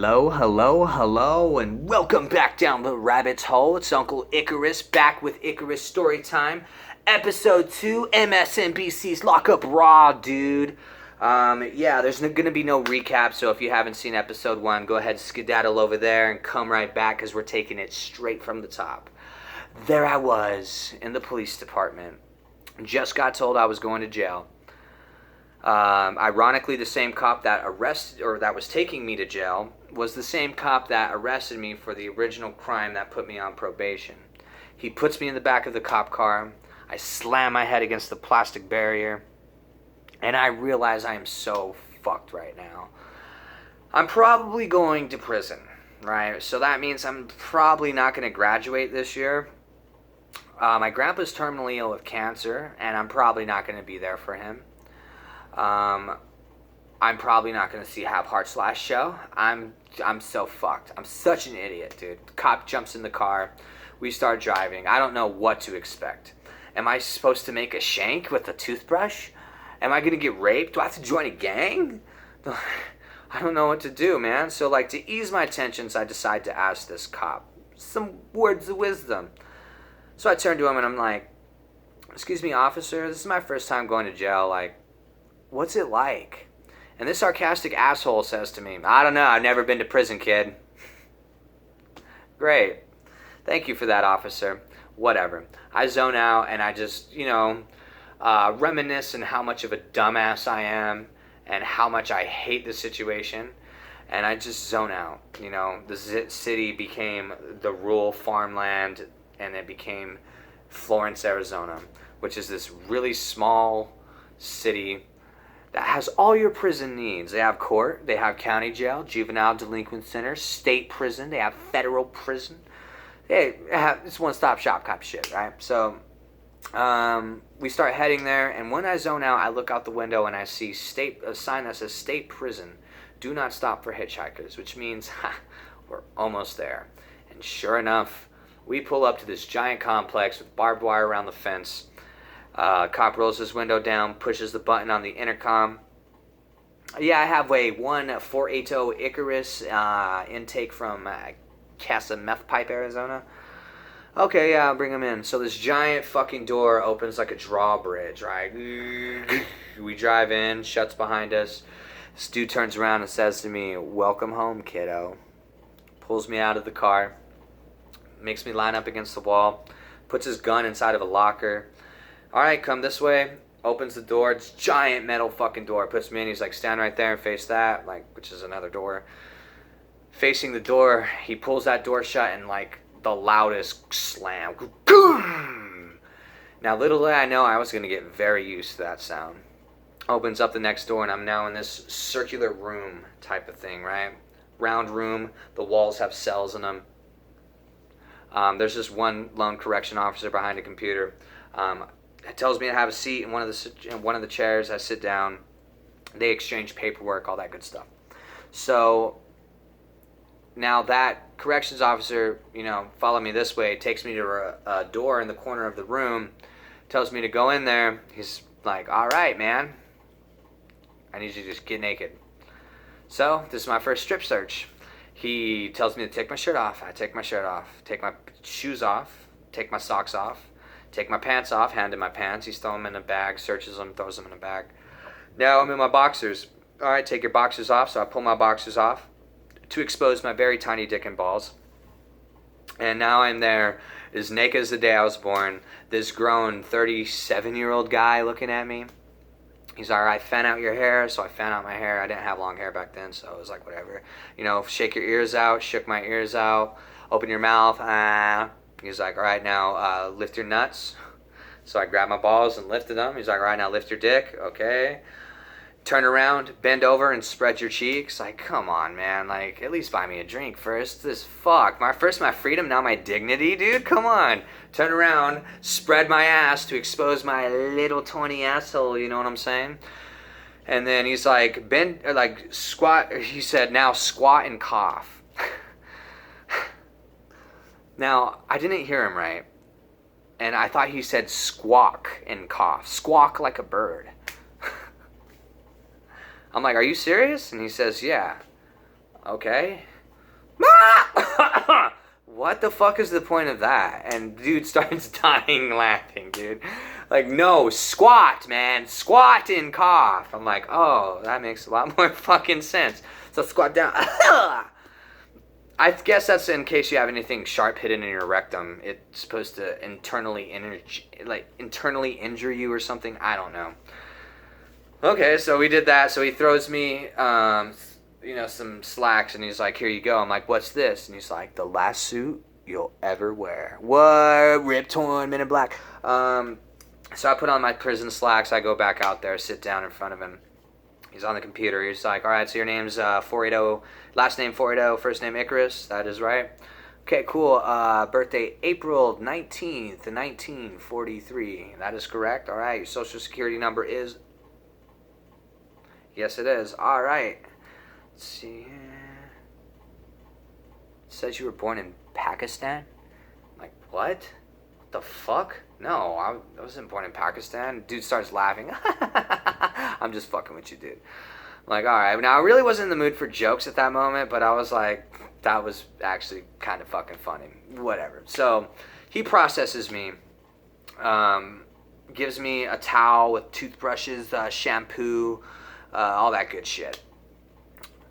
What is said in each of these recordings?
Hello, hello, hello, and welcome back down the rabbit's hole. It's Uncle Icarus back with Icarus Storytime, Episode 2, MSNBC's Lockup Raw, dude. There's gonna be no recap, so if you haven't seen Episode 1, go ahead, skedaddle over there and come right back, because we're taking it straight from the top. There I was, in the police department. Just got told I was going to jail. Ironically, the same cop that was taking me to jail was the same cop that arrested me for the original crime that put me on probation. He puts me in the back of the cop car. I slam my head against the plastic barrier, and I realize I am so fucked right now. I'm probably going to prison, right? So that means I'm probably not going to graduate this year. My grandpa's terminally ill with cancer, and I'm probably not going to be there for him. I'm probably not going to see Have Heart's last show. I'm so fucked. I'm such an idiot, dude. The cop jumps in the car. We start driving. I don't know what to expect. Am I supposed to make a shank with a toothbrush? Am I going to get raped? Do I have to join a gang? I don't know what to do, man. So, to ease my tensions, I decide to ask this cop some words of wisdom. So I turn to him and I'm like, "Excuse me, officer, this is my first time going to jail. What's it like?" And this sarcastic asshole says to me, "I don't know, I've never been to prison, kid." Great. Thank you for that, officer. Whatever. I zone out and I just, reminisce on how much of a dumbass I am and how much I hate the situation. And I just zone out. The city became the rural farmland, and it became Florence, Arizona, which is this really small city that has all your prison needs. They have court, they have county jail, juvenile delinquent center, state prison, they have federal prison. It's one-stop shop kind of shit, right? So we start heading there, and when I zone out, I look out the window and I see a sign that says state prison. Do not stop for hitchhikers, which means we're almost there. And sure enough, we pull up to this giant complex with barbed wire around the fence. Cop rolls his window down, pushes the button on the intercom. "Yeah, I have a 1-480 Icarus intake from Casa Meth Pipe, Arizona." "Okay, yeah, I'll bring him in." So this giant fucking door opens like a drawbridge, right? We drive in, shuts behind us. This dude turns around and says to me, "Welcome home, kiddo." Pulls me out of the car, makes me line up against the wall, puts his gun inside of a locker. "All right, come this way." Opens the door. It's a giant metal fucking door. Puts me in. He's like, "Stand right there and face that," which is another door. Facing the door, he pulls that door shut and the loudest slam. Now, little did I know I was going to get very used to that sound. Opens up the next door, and I'm now in this circular room type of thing, right? Round room. The walls have cells in them. There's just one lone correction officer behind a computer. It tells me to have a seat in one of the chairs. I sit down. They exchange paperwork, all that good stuff. So now that corrections officer, follow me this way, takes me to a door in the corner of the room, tells me to go in there. He's like, "All right, man, I need you to just get naked." So this is my first strip search. He tells me to take my shirt off. I take my shirt off, take my shoes off, take my socks off, take my pants off, hand him my pants. He's throwing them in a bag, searches them, throws them in a bag. Now I'm in my boxers. "All right, take your boxers off." So I pull my boxers off to expose my very tiny dick and balls. And now I'm there, as naked as the day I was born. This grown 37-year-old guy looking at me. He's "All right, fan out your hair." So I fan out my hair. I didn't have long hair back then, so it was like, whatever. Shake your ears out. Shook my ears out. Open your mouth. He's like, "All right, now lift your nuts." So I grabbed my balls and lifted them. He's like, "All right, now lift your dick." Okay. Turn around, bend over, and spread your cheeks. Come on, man. At least buy me a drink first. First my freedom, now my dignity, dude. Come on. Turn around, spread my ass to expose my little 20 asshole. You know what I'm saying? And then he's like, squat. He said, "Now squat and cough." Now, I didn't hear him right. And I thought he said squawk and cough. Squawk like a bird. I'm like, "Are you serious?" And he says, "Yeah." Okay. What the fuck is the point of that? And dude starts dying laughing, dude. Like, no, squat, man. Squat and cough. I'm like, oh, that makes a lot more fucking sense. So squat down. I guess that's in case you have anything sharp hidden in your rectum. It's supposed to internally injure you or something. I don't know. Okay, so we did that. So he throws me, some slacks, and he's like, "Here you go." I'm like, "What's this?" And he's like, "The last suit you'll ever wear." What? Rip Torn, Men in Black. So I put on my prison slacks. I go back out there, sit down in front of him. He's on the computer. He's like, "All right, so your name's 480, last name 480, first name Icarus. That is right. Okay, cool. Birthday April 19th, 1943. That is correct. All right, your social security number is..." Yes, it is. All right. Let's see here. It says you were born in Pakistan? I'm like, what? What the fuck? No, I wasn't born in Pakistan. Dude starts laughing. I'm just fucking with you, dude. I'm like, all right. Now, I really wasn't in the mood for jokes at that moment, but I was like, that was actually kind of fucking funny. Whatever. So he processes me, gives me a towel with toothbrushes, shampoo, all that good shit.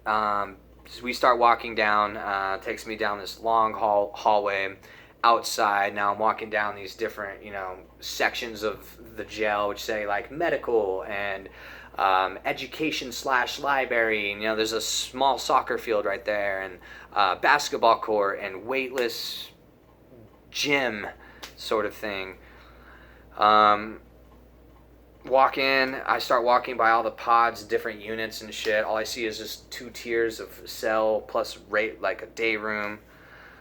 So we start walking down, takes me down this long hallway outside. Now I'm walking down these different, sections of the jail, which say like medical and education / library. And, there's a small soccer field right there, and basketball court and weightless gym sort of thing. Walk in, I start walking by all the pods, different units and shit. All I see is just 2 tiers of cell plus like a day room.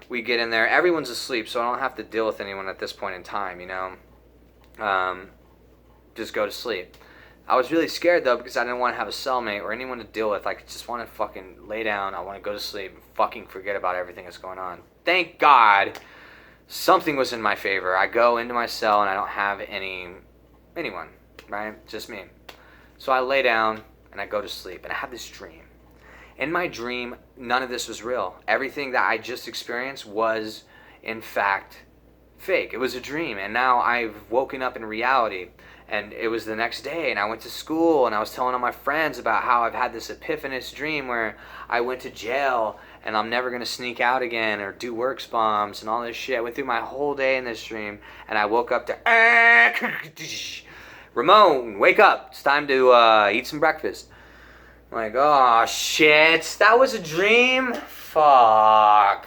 We get in there, everyone's asleep, so I don't have to deal with anyone at this point in time, just go to sleep. I was really scared though, because I didn't want to have a cellmate or anyone to deal with. I just want to fucking lay down, I want to go to sleep and fucking forget about everything that's going on. Thank God something was in my favor. I go into my cell and I don't have anyone. Right? Just me. So I lay down and I go to sleep, and I have this dream. In my dream, none of this was real. Everything that I just experienced was, in fact, fake. It was a dream, and now I've woken up in reality. And it was the next day, and I went to school, and I was telling all my friends about how I've had this epiphanous dream where I went to jail, and I'm never going to sneak out again or do works bombs and all this shit. I went through my whole day in this dream, and I woke up to... Ramon, wake up. It's time to eat some breakfast. I'm like, oh, shit. That was a dream? Fuck.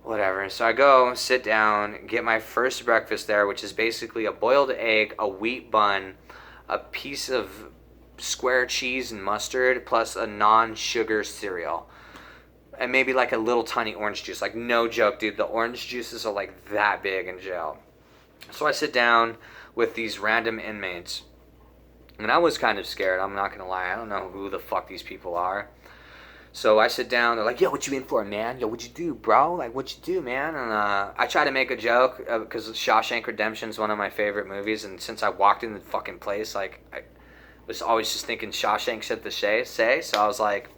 Whatever. So I go, sit down, get my first breakfast there, which is basically a boiled egg, a wheat bun, a piece of square cheese and mustard, plus a non-sugar cereal. And maybe like a little tiny orange juice. Like, no joke, dude. The orange juices are like that big in jail. So I sit down with these random inmates, and I was kind of scared, I'm not gonna lie. I don't know who the fuck these people are. So I sit down, they're like, "Yo, what you in for, man? Yo, what you do, bro? Like, what you do, man?" And I try to make a joke, because Shawshank Redemption is one of my favorite movies, and since I walked in the fucking place, like, I was always just thinking Shawshank said the say, so I was like,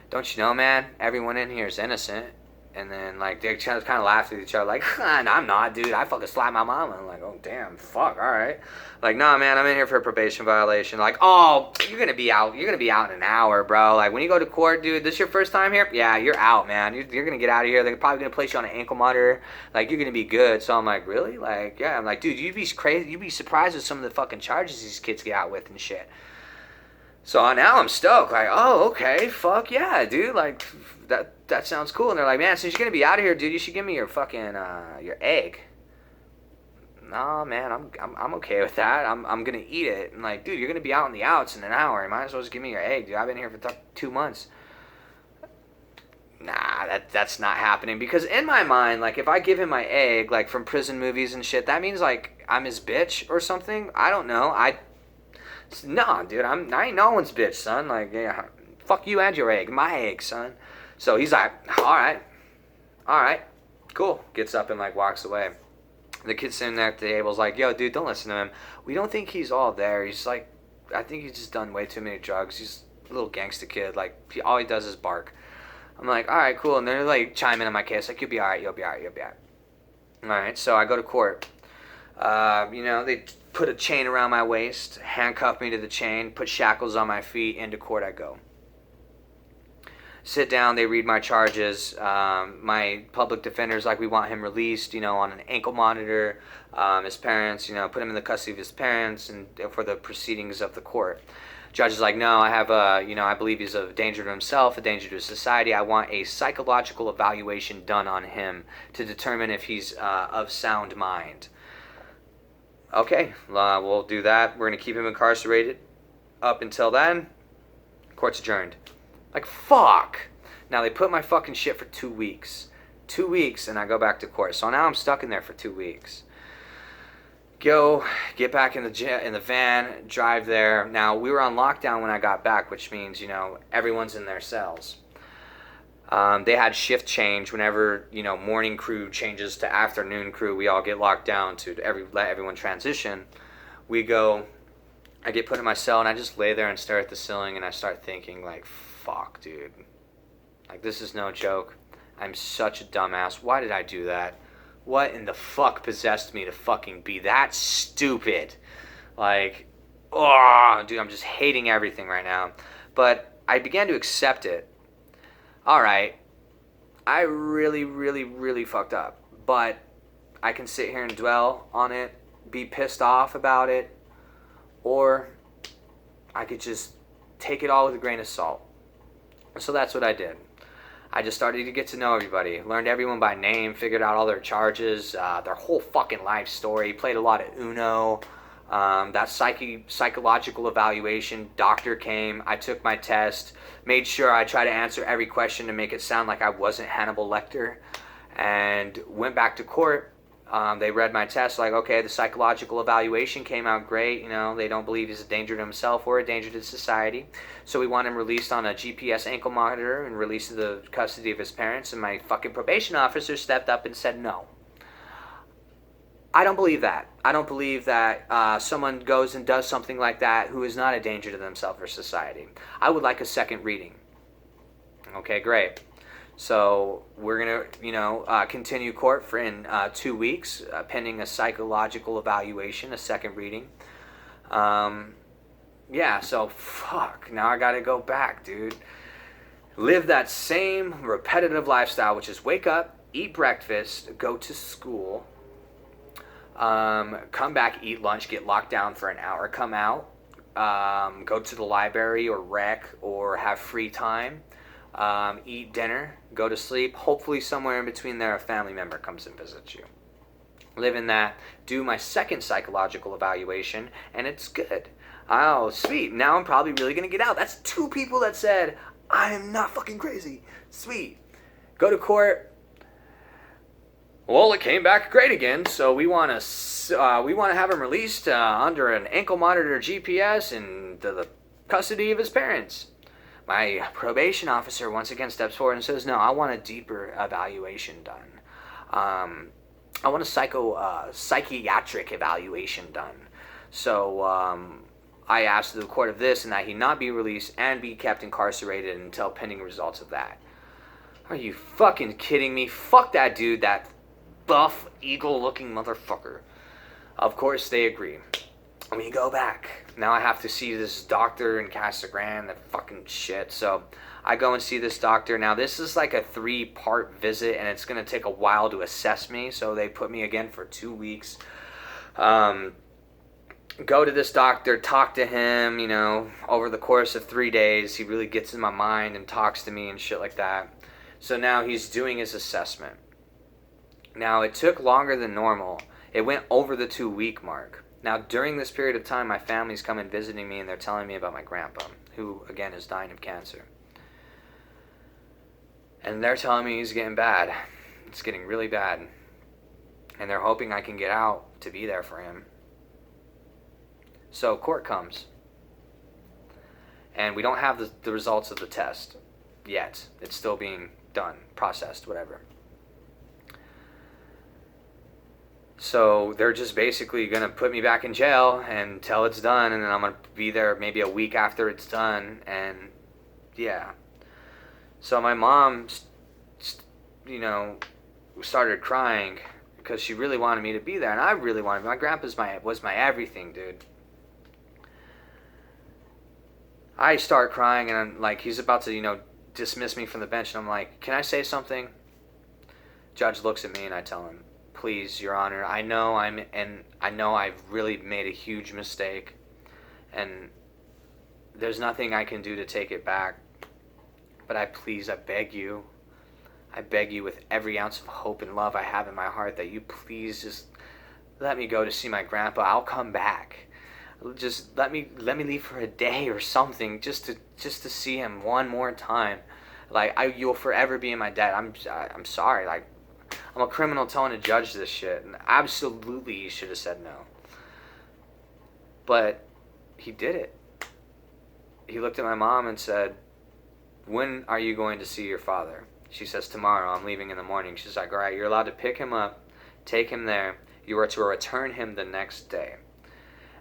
"Don't you know, man, everyone in here is innocent." And then, like, they kind of laughed at each other, like, I'm not, dude. I fucking slapped my mama. I'm like, oh, damn, fuck, all right. Like, nah, man, I'm in here for a probation violation. Like, oh, you're going to be out. You're going to be out in an hour, bro. Like, when you go to court, dude, this your first time here? Yeah, you're out, man. You're going to get out of here. They're probably going to place you on an ankle monitor. Like, you're going to be good. So I'm like, really? Like, yeah. I'm like, dude, you'd be crazy. You'd be surprised with some of the fucking charges these kids get out with and shit. So now I'm stoked. Like, oh, okay, fuck yeah, dude. Like, that sounds cool. And they're like, man, since you're gonna be out of here, dude, you should give me your fucking your egg. Nah, man, I'm okay with that. I'm gonna eat it. And like, dude, you're gonna be out in the outs in an hour. You might as well just give me your egg, dude. I've been here for 2 months. Nah, that's not happening, because in my mind, like, if I give him my egg, like from prison movies and shit, that means like I'm his bitch or something. I don't know. Nah, dude, I ain't no one's bitch, son. Like, yeah, fuck you and your egg. My egg, son. So he's like, all right, cool. Gets up and, like, walks away. The kid sitting there at the table's like, yo, dude, don't listen to him. We don't think he's all there. He's like, I think he's just done way too many drugs. He's a little gangster kid. Like, all he does is bark. I'm like, all right, cool. And they're like chiming in my case, like, you'll be all right, you'll be all right, you'll be all right. All right, so I go to court. They put a chain around my waist, handcuff me to the chain, put shackles on my feet. Into court I go. Sit down, they read my charges. My public defender's like, we want him released, on an ankle monitor. His parents, put him in the custody of his parents and for the proceedings of the court. Judge is like, no, I have I believe he's a danger to himself, a danger to society. I want a psychological evaluation done on him to determine if he's of sound mind. Okay, we'll do that. We're going to keep him incarcerated. Up until then, court's adjourned. Like, fuck. Now they put my fucking shit for 2 weeks. 2 weeks, and I go back to court. So now I'm stuck in there for 2 weeks. Get back in the van, drive there. Now, we were on lockdown when I got back, which means, everyone's in their cells. They had shift change. Whenever, morning crew changes to afternoon crew, we all get locked down to let everyone transition. I get put in my cell, and I just lay there and stare at the ceiling, and I start thinking, like, fuck, dude. Like, this is no joke. I'm such a dumbass. Why did I do that? What in the fuck possessed me to fucking be that stupid? Like, oh, dude, I'm just hating everything right now. But I began to accept it. All right, I really, really, really fucked up. But I can sit here and dwell on it, be pissed off about it, or I could just take it all with a grain of salt. So that's what I did. I just started to get to know everybody, learned everyone by name, figured out all their charges, their whole fucking life story, played a lot of Uno. That psychological evaluation, doctor came, I took my test, made sure I tried to answer every question to make it sound like I wasn't Hannibal Lecter, and went back to court. They read my test, like, okay, the psychological evaluation came out great. They don't believe he's a danger to himself or a danger to society. So we want him released on a GPS ankle monitor and released to the custody of his parents. And my fucking probation officer stepped up and said no. I don't believe that. I don't believe that someone goes and does something like that who is not a danger to themselves or society. I would like a second reading. Okay, great. So we're going to, continue court for in 2 weeks, pending a psychological evaluation, a second reading. So fuck, now I got to go back, dude. Live that same repetitive lifestyle, which is wake up, eat breakfast, go to school, come back, eat lunch, get locked down for an hour, come out, go to the library or rec or have free time. Eat dinner, go to sleep. Hopefully somewhere in between there a family member comes and visits you. Live in that. Do my second psychological evaluation, and it's good. Oh, sweet. Now I'm probably really going to get out. That's 2 people that said, I am not fucking crazy. Sweet. Go to court. Well, it came back great again, so we want to have him released under an ankle monitor GPS in the custody of his parents. My probation officer once again steps forward and says, no, I want a deeper evaluation done. I want a psychiatric evaluation done. So I asked the court of this and that he not be released and be kept incarcerated until pending results of that. Are you fucking kidding me? Fuck that dude, that buff, eagle-looking motherfucker. Of course they agree. We go back. Now I have to see this doctor in Casa Grande, that fucking shit. So I go and see this doctor. Now this is like a 3-part visit, and it's going to take a while to assess me. So they put me again for 2 weeks. Go to this doctor, talk to him, over the course of 3 days. He really gets in my mind and talks to me and shit like that. So now he's doing his assessment. Now it took longer than normal. It went over the 2-week mark. Now, during this period of time, my family's come and visiting me, and they're telling me about my grandpa, who, again, is dying of cancer. And they're telling me he's getting bad. It's getting really bad. And they're hoping I can get out to be there for him. So, court comes. And we don't have the results of the test yet. It's still being done, processed, whatever. So they're just basically going to put me back in jail until it's done, and then I'm going to be there maybe a week after it's done, and yeah. So my mom, started crying because she really wanted me to be there, and I really wanted. My grandpa's was my everything, dude. I start crying, and I'm like, he's about to, dismiss me from the bench, and I'm like, can I say something? Judge looks at me, and I tell him, please, Your Honor, I know I've really made a huge mistake, and there's nothing I can do to take it back, but I beg you with every ounce of hope and love I have in my heart that you please just let me go to see my grandpa. I'll come back. Just let me leave for a day or something, just to see him one more time. Like, you'll forever be in my debt. I'm sorry. Like, I'm a criminal telling a judge this shit, and absolutely he should have said no. But he did it. He looked at my mom and said, when are you going to see your father? She says, tomorrow. I'm leaving in the morning. She's like, all right, you're allowed to pick him up, take him there. You are to return him the next day.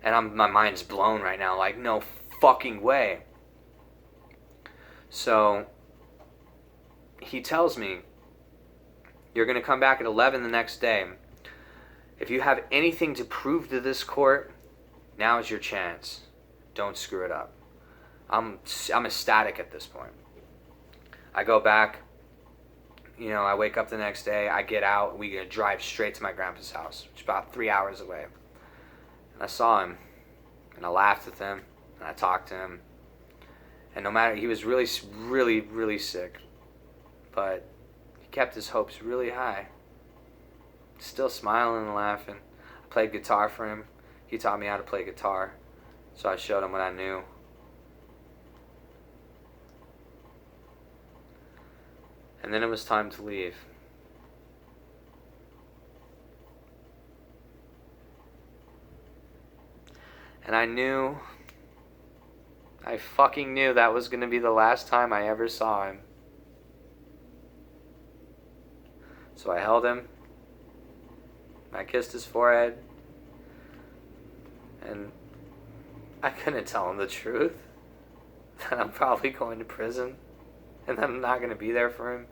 And my mind's blown right now. Like, no fucking way. So he tells me, you're going to come back at 11 the next day. If you have anything to prove to this court, now is your chance. Don't screw it up. I'm ecstatic at this point. I go back. I wake up the next day. I get out. We drive straight to my grandpa's house, which is about 3 hours away. And I saw him, and I laughed with him, and I talked to him. And no matter, he was really, really, really sick, but he kept his hopes really high. Still smiling and laughing. I played guitar for him. He taught me how to play guitar, so I showed him what I knew. And then it was time to leave. And I fucking knew that was going to be the last time I ever saw him. So I held him. I kissed his forehead. And I couldn't tell him the truth. That I'm probably going to prison. And that I'm not going to be there for him.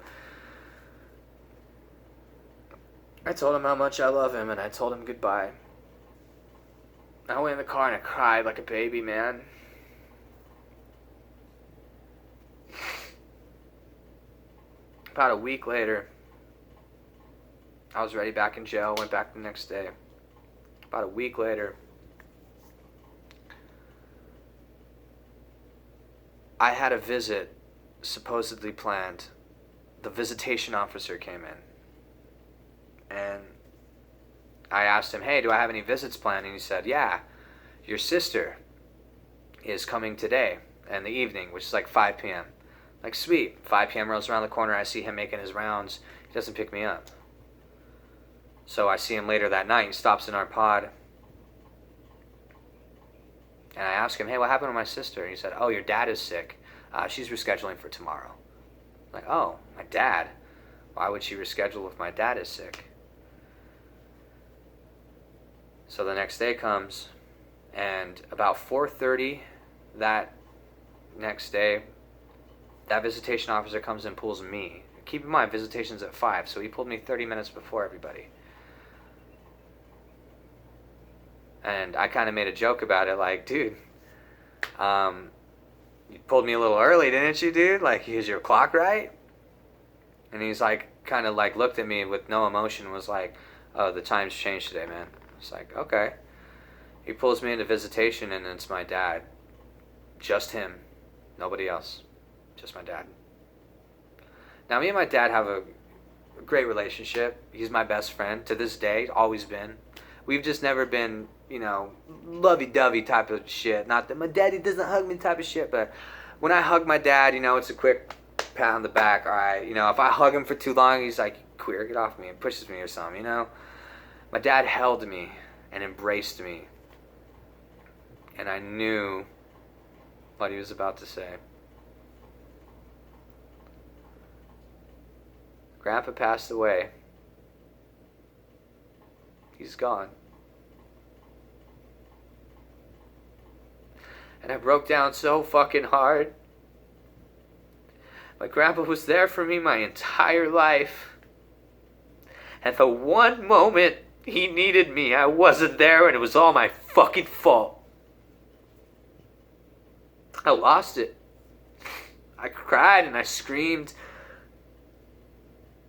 I told him how much I love him, and I told him goodbye. I went in the car and I cried like a baby, man. About a week later, I was ready back in jail, went back the next day. About a week later, I had a visit supposedly planned. The visitation officer came in, and I asked him, hey, do I have any visits planned? And he said, yeah, your sister is coming today in the evening, which is like 5 p.m. Like, sweet. 5 p.m. rolls around the corner, I see him making his rounds. He doesn't pick me up. So I see him later that night. He stops in our pod. And I ask him, hey, what happened to my sister? And he said, oh, your dad is sick. She's rescheduling for tomorrow. I'm like, oh, my dad? Why would she reschedule if my dad is sick? So the next day comes, and about 4:30 that next day, that visitation officer comes and pulls me. Keep in mind, visitation's at 5, so he pulled me 30 minutes before everybody. And I kind of made a joke about it, like, dude, you pulled me a little early, didn't you, dude? Like, is your clock right? And he's like, kind of like looked at me with no emotion, was like, oh, the time's changed today, man. It's like, okay. He pulls me into visitation, and it's my dad. Just him. Nobody else. Just my dad. Now, me and my dad have a great relationship. He's my best friend to this day, always been. We've just never been, lovey-dovey type of shit. Not that my daddy doesn't hug me type of shit, but when I hug my dad, it's a quick pat on the back. All right, if I hug him for too long, he's like, queer, get off me, and pushes me or something, My dad held me and embraced me. And I knew what he was about to say. Grandpa passed away. He's gone. And I broke down so fucking hard. My grandpa was there for me my entire life. And the one moment he needed me, I wasn't there, and it was all my fucking fault. I lost it. I cried and I screamed.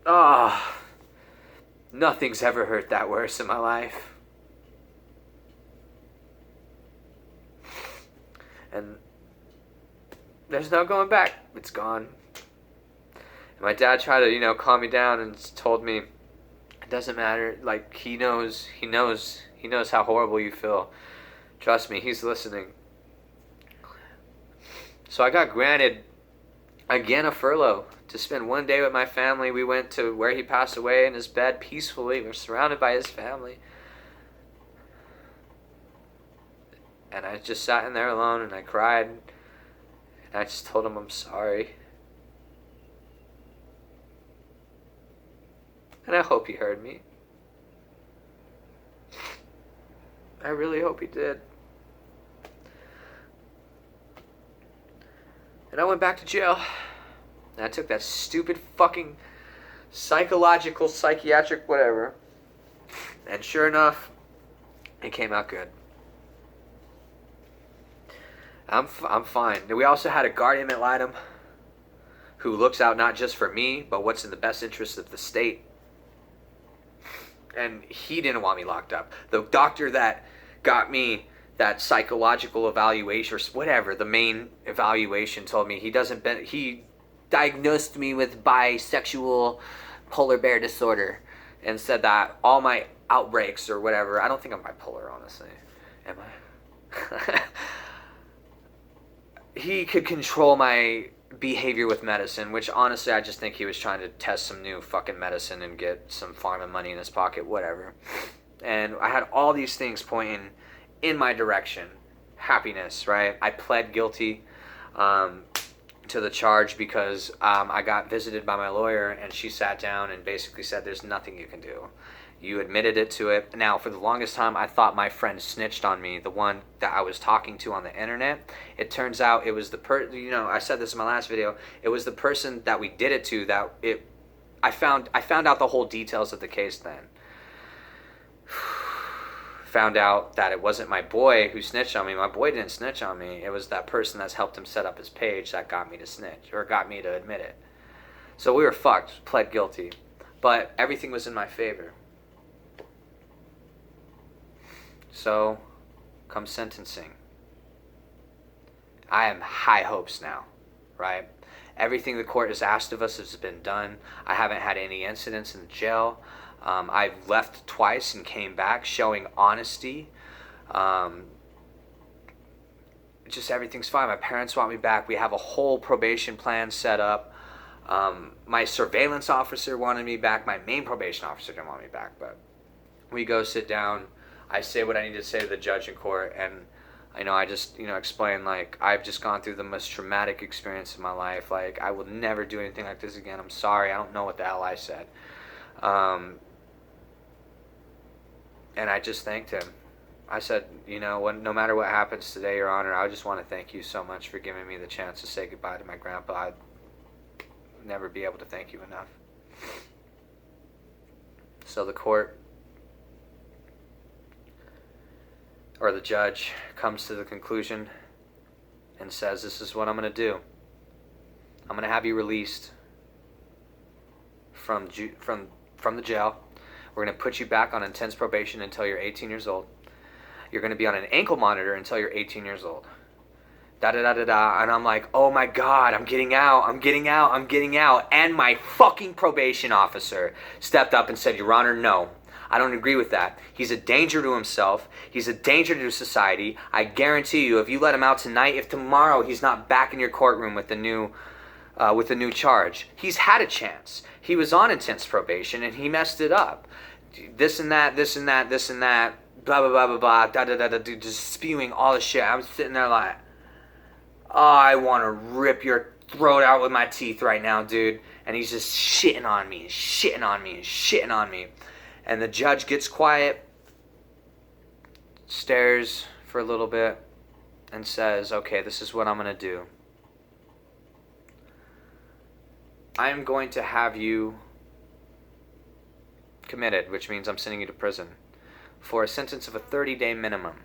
Oh, nothing's ever hurt that worse in my life. And there's no going back. It's gone. And my dad tried to, calm me down and told me, it doesn't matter. Like, he knows how horrible you feel. Trust me, he's listening. So I got granted, again, a furlough to spend one day with my family. We went to where he passed away in his bed peacefully. We're surrounded by his family. And I just sat in there alone and I cried. And I just told him I'm sorry. And I hope he heard me. I really hope he did. And I went back to jail. And I took that stupid fucking psychiatric whatever. And sure enough, it came out good. I'm fine. We also had a guardian ad litem who looks out not just for me, but what's in the best interest of the state. And he didn't want me locked up. The doctor that got me that psychological evaluation, or whatever, the main evaluation, told me he diagnosed me with bisexual polar bear disorder and said that all my outbreaks or whatever, I don't think I'm bipolar, honestly. Am I? He could control my behavior with medicine, which honestly I just think he was trying to test some new fucking medicine and get some pharma money in his pocket, whatever. And I had all these things pointing in my direction. Happiness, right? I pled guilty to the charge because I got visited by my lawyer, and she sat down and basically said, there's nothing you can do. You admitted it to it. Now, for the longest time, I thought my friend snitched on me, the one that I was talking to on the internet. It turns out it was I said this in my last video, it was the person that we did it to I found out the whole details of the case then. Found out that it wasn't my boy who snitched on me. My boy didn't snitch on me. It was that person that's helped him set up his page that got me to snitch, or got me to admit it. So we were fucked, pled guilty. But everything was in my favor. So, come sentencing. I am high hopes now, right? Everything the court has asked of us has been done. I haven't had any incidents in the jail. I've left twice and came back, showing honesty. Just everything's fine. My parents want me back. We have a whole probation plan set up. My surveillance officer wanted me back. My main probation officer didn't want me back, but we go sit down. I say what I need to say to the judge in court, and I just explain, like, I've just gone through the most traumatic experience of my life. Like, I will never do anything like this again. I'm sorry. I don't know what the hell I said. And I just thanked him. I said, no matter what happens today, Your Honor, I just want to thank you so much for giving me the chance to say goodbye to my grandpa. I'd never be able to thank you enough. So the court, or the judge, comes to the conclusion and says, this is what I'm going to do. I'm going to have you released from the jail. We're going to put you back on intense probation until you're 18 years old. You're going to be on an ankle monitor until you're 18 years old. Da-da-da-da-da. And I'm like, oh my God, I'm getting out. And my fucking probation officer stepped up and said, Your Honor, no. I don't agree with that. He's a danger to himself. He's a danger to society. I guarantee you, if you let him out tonight, if tomorrow he's not back in your courtroom with the new charge, he's had a chance. He was on intense probation and he messed it up. This and that, blah, blah, blah, blah, blah, da-da-da-da, just spewing all the shit. I'm sitting there like, oh, I want to rip your throat out with my teeth right now, dude. And he's just shitting on me. And the judge gets quiet, stares for a little bit, and says, okay, this is what I'm going to do. I'm going to have you committed, which means I'm sending you to prison, for a sentence of a 30-day minimum.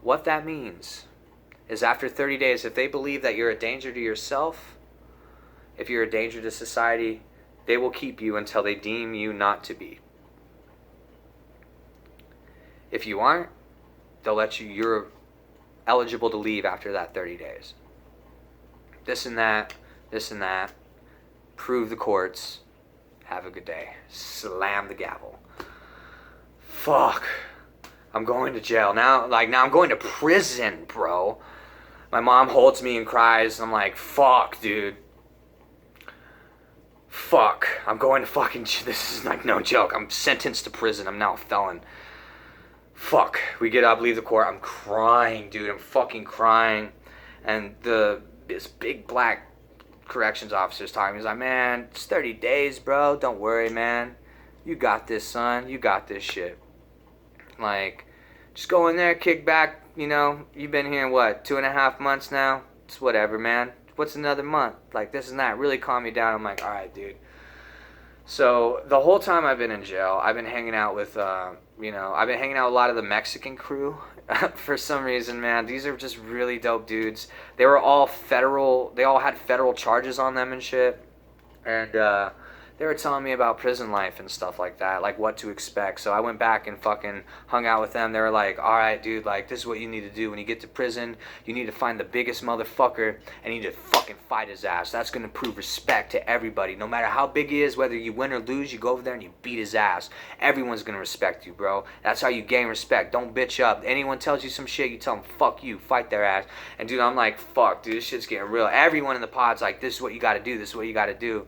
What that means is after 30 days, if they believe that you're a danger to yourself, if you're a danger to society, they will keep you until they deem you not to be. If you aren't, they'll let you, you're eligible to leave after that 30 days. This and that, prove the courts, have a good day. Slam the gavel. Fuck. I'm going to jail. Now I'm going to prison, bro. My mom holds me and cries. I'm like, fuck, dude. Fuck. I'm going to fucking... This is like no joke. I'm sentenced to prison. I'm now a felon. Fuck. We get up, leave the court. I'm crying, dude. I'm fucking crying. And this big black corrections officer's talking to me. He's like, man, it's 30 days, bro. Don't worry, man. You got this, son. You got this shit. Like, just go in there, kick back. You know, you've been here, what, 2.5 months now? It's whatever, man. What's another month? Like, this and that. Really calm me down. I'm like, all right, dude. So the whole time I've been in jail, I've been hanging out with, I've been hanging out with a lot of the Mexican crew. For some reason, man. These are just really dope dudes. They were all federal. They all had federal charges on them and shit. And, they were telling me about prison life and stuff like that, like what to expect. So I went back and fucking hung out with them. They were like, all right, dude, like, this is what you need to do. When you get to prison, you need to find the biggest motherfucker and you need to fucking fight his ass. That's going to prove respect to everybody. No matter how big he is, whether you win or lose, you go over there and you beat his ass. Everyone's going to respect you, bro. That's how you gain respect. Don't bitch up. Anyone tells you some shit, you tell them, fuck you, fight their ass. And, dude, I'm like, fuck, dude, this shit's getting real. Everyone in the pod's like, this is what you got to do. This is what you got to do.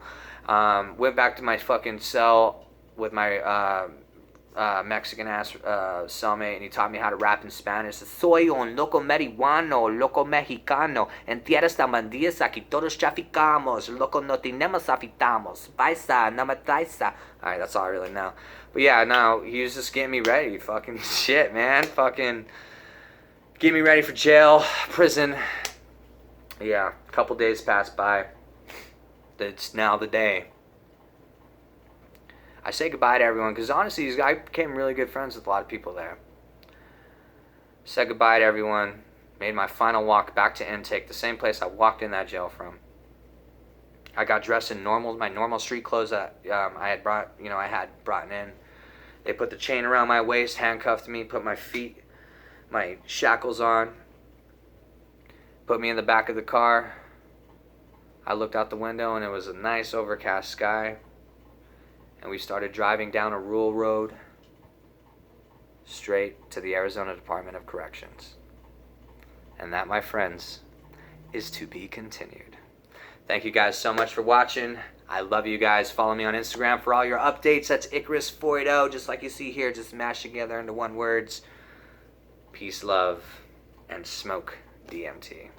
Went back to my fucking cell with my Mexican ass cellmate, and he taught me how to rap in Spanish. Soy un loco marihuano, loco mexicano. En tierras tambandillas aquí todos traficamos. Loco no tenemos afitamos. Paisa, no me traisa. Alright, that's all I really know. But yeah, no, he was just getting me ready. Fucking shit, man. Fucking get me ready for jail, prison. Yeah, a couple days passed by. It's now the day. I say goodbye to everyone because honestly, I became really good friends with a lot of people there. Said goodbye to everyone. Made my final walk back to intake, the same place I walked in that jail from. I got dressed in my normal street clothes that I had brought in. They put the chain around my waist, handcuffed me, put my shackles on, put me in the back of the car. I looked out the window and it was a nice overcast sky, and we started driving down a rural road straight to the Arizona Department of Corrections. And that, my friends, is to be continued. Thank you guys so much for watching. I love you guys. Follow me on Instagram for all your updates. That's Icarus 480, just like you see here, just mashed together into one words. Peace, love, and smoke DMT.